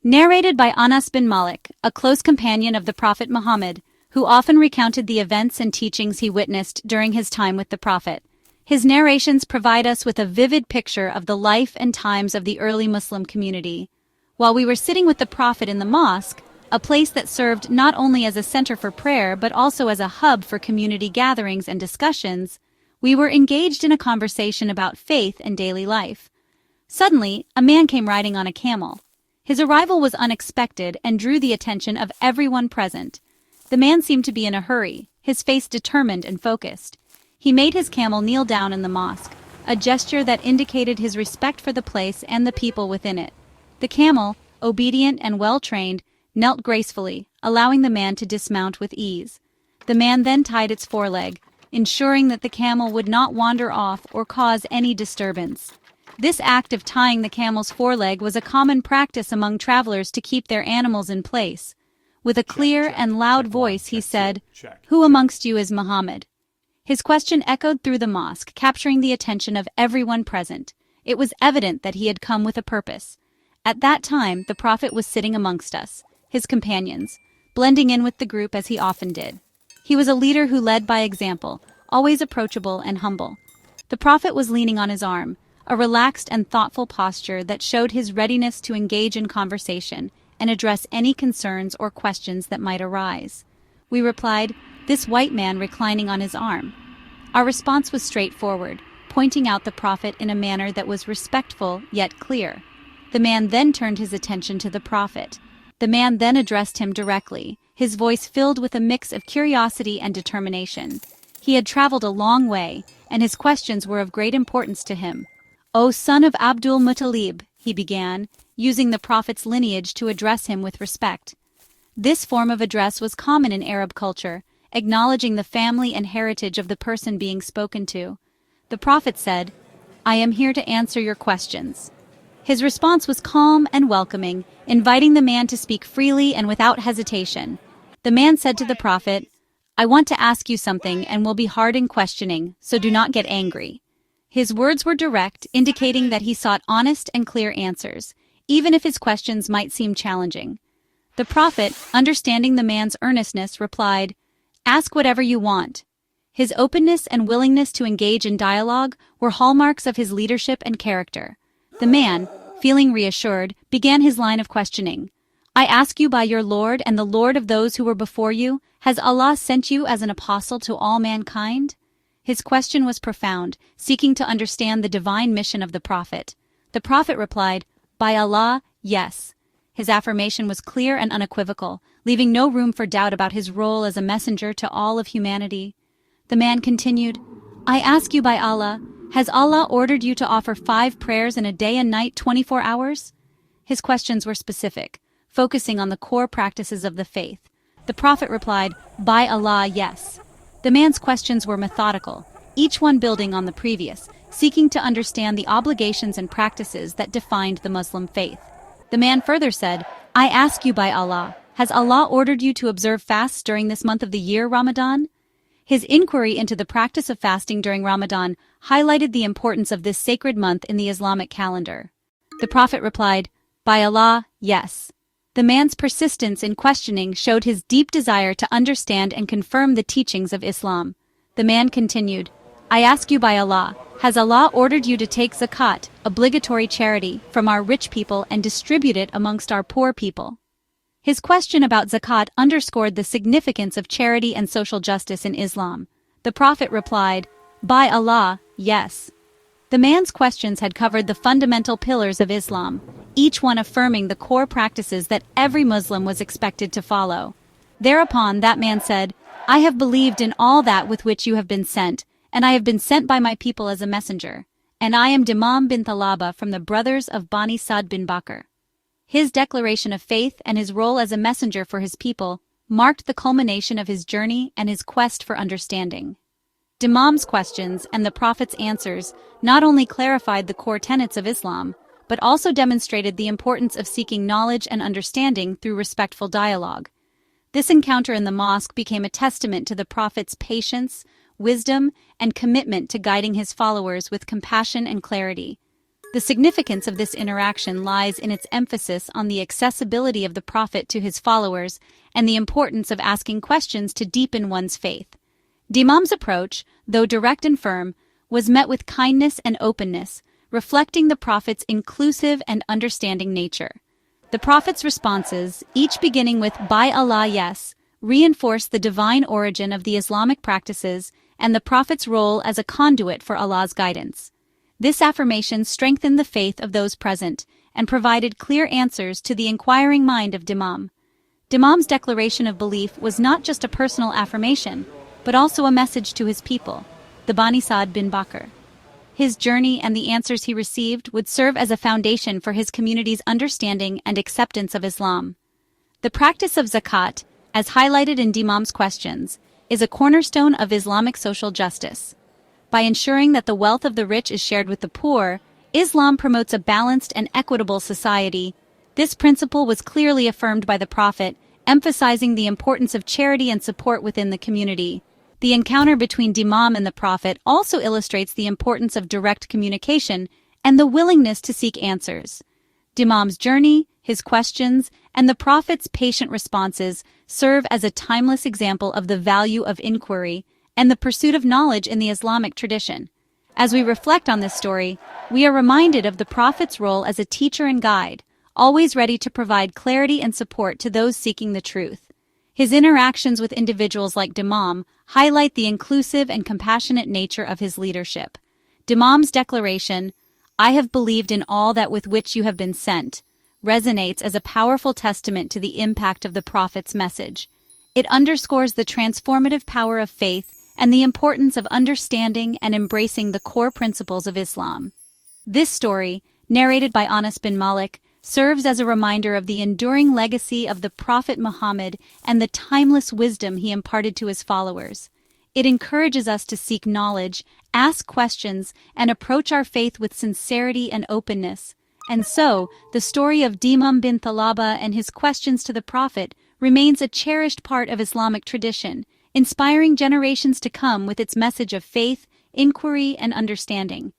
Narrated by Anas bin Malik, a close companion of the Prophet Muhammad, who often recounted the events and teachings he witnessed during his time with the Prophet. His narrations provide us with a vivid picture of the life and times of the early Muslim community. While we were sitting with the Prophet in the mosque, a place that served not only as a center for prayer but also as a hub for community gatherings and discussions, we were engaged in a conversation about faith and daily life. Suddenly, a man came riding on a camel. His arrival was unexpected and drew the attention of everyone present. The man seemed to be in a hurry, his face determined and focused. He made his camel kneel down in the mosque, a gesture that indicated his respect for the place and the people within it. The camel, obedient and well-trained, knelt gracefully, allowing the man to dismount with ease. The man then tied its foreleg, ensuring that the camel would not wander off or cause any disturbance. This act of tying the camel's foreleg was a common practice among travelers to keep their animals in place. With a clear and loud voice he said, "Who amongst you is Muhammad?" His question echoed through the mosque, capturing the attention of everyone present. It was evident that he had come with a purpose. At that time, the Prophet was sitting amongst us, his companions, blending in with the group as he often did. He was a leader who led by example, always approachable and humble. The Prophet was leaning on his arm, a relaxed and thoughtful posture that showed his readiness to engage in conversation and address any concerns or questions that might arise. We replied, "This white man reclining on his arm." Our response was straightforward, pointing out the Prophet in a manner that was respectful yet clear. The man then turned his attention to the Prophet. The man then addressed him directly, his voice filled with a mix of curiosity and determination. He had traveled a long way, and his questions were of great importance to him. "O Son of Abdul Muttalib," he began, using the Prophet's lineage to address him with respect. This form of address was common in Arab culture, acknowledging the family and heritage of the person being spoken to. The Prophet said, "I am here to answer your questions." His response was calm and welcoming, inviting the man to speak freely and without hesitation. The man said to the Prophet, "I want to ask you something and will be hard in questioning, so do not get angry." His words were direct, indicating that he sought honest and clear answers, even if his questions might seem challenging. The Prophet, understanding the man's earnestness, replied, "Ask whatever you want." His openness and willingness to engage in dialogue were hallmarks of his leadership and character. The man, feeling reassured, began his line of questioning. "I ask you by your Lord and the Lord of those who were before you, has Allah sent you as an apostle to all mankind?" His question was profound, seeking to understand the divine mission of the Prophet. The Prophet replied, "By Allah, yes." His affirmation was clear and unequivocal, leaving no room for doubt about his role as a messenger to all of humanity. The man continued, "I ask you by Allah, has Allah ordered you to offer 5 prayers in a day and night 24 hours? His questions were specific, focusing on the core practices of the faith. The Prophet replied, "By Allah, yes." The man's questions were methodical, each one building on the previous, seeking to understand the obligations and practices that defined the Muslim faith. The man further said, "I ask you by Allah, has Allah ordered you to observe fasts during this month of the year, Ramadan?" His inquiry into the practice of fasting during Ramadan highlighted the importance of this sacred month in the Islamic calendar. The Prophet replied, "By Allah, yes." The man's persistence in questioning showed his deep desire to understand and confirm the teachings of Islam. The man continued, "I ask you by Allah, has Allah ordered you to take Zakat, obligatory charity, from our rich people and distribute it amongst our poor people?" His question about Zakat underscored the significance of charity and social justice in Islam. The Prophet replied, "By Allah, yes." The man's questions had covered the fundamental pillars of Islam, each one affirming the core practices that every Muslim was expected to follow. Thereupon that man said, "I have believed in all that with which you have been sent, and I have been sent by my people as a messenger, and I am Dimam bin Tha'laba from the brothers of Bani Sa'd bin Bakr." His declaration of faith and his role as a messenger for his people marked the culmination of his journey and his quest for understanding. Dimam's questions and the Prophet's answers not only clarified the core tenets of Islam, but also demonstrated the importance of seeking knowledge and understanding through respectful dialogue. This encounter in the mosque became a testament to the Prophet's patience, wisdom, and commitment to guiding his followers with compassion and clarity. The significance of this interaction lies in its emphasis on the accessibility of the Prophet to his followers and the importance of asking questions to deepen one's faith. Dimam's approach, though direct and firm, was met with kindness and openness, reflecting the Prophet's inclusive and understanding nature. The Prophet's responses, each beginning with "By Allah, yes," reinforced the divine origin of the Islamic practices and the Prophet's role as a conduit for Allah's guidance. This affirmation strengthened the faith of those present and provided clear answers to the inquiring mind of Dimam. Dimam's declaration of belief was not just a personal affirmation, but also a message to his people, the Bani Sa'd bin Bakr. His journey and the answers he received would serve as a foundation for his community's understanding and acceptance of Islam. The practice of Zakat, as highlighted in Dimam's questions, is a cornerstone of Islamic social justice. By ensuring that the wealth of the rich is shared with the poor, Islam promotes a balanced and equitable society. This principle was clearly affirmed by the Prophet, emphasizing the importance of charity and support within the community. The encounter between Dimam and the Prophet also illustrates the importance of direct communication and the willingness to seek answers. Dimam's journey, his questions, and the Prophet's patient responses serve as a timeless example of the value of inquiry and the pursuit of knowledge in the Islamic tradition. As we reflect on this story, we are reminded of the Prophet's role as a teacher and guide, always ready to provide clarity and support to those seeking the truth. His interactions with individuals like Dimam highlight the inclusive and compassionate nature of his leadership. Dimam's declaration, "I have believed in all that with which you have been sent," resonates as a powerful testament to the impact of the Prophet's message. It underscores the transformative power of faith and the importance of understanding and embracing the core principles of Islam. This story, narrated by Anas bin Malik, serves as a reminder of the enduring legacy of the Prophet Muhammad and the timeless wisdom he imparted to his followers. It encourages us to seek knowledge, ask questions, and approach our faith with sincerity and openness. And so, the story of Dimam bin Tha'laba and his questions to the Prophet remains a cherished part of Islamic tradition, inspiring generations to come with its message of faith, inquiry, and understanding.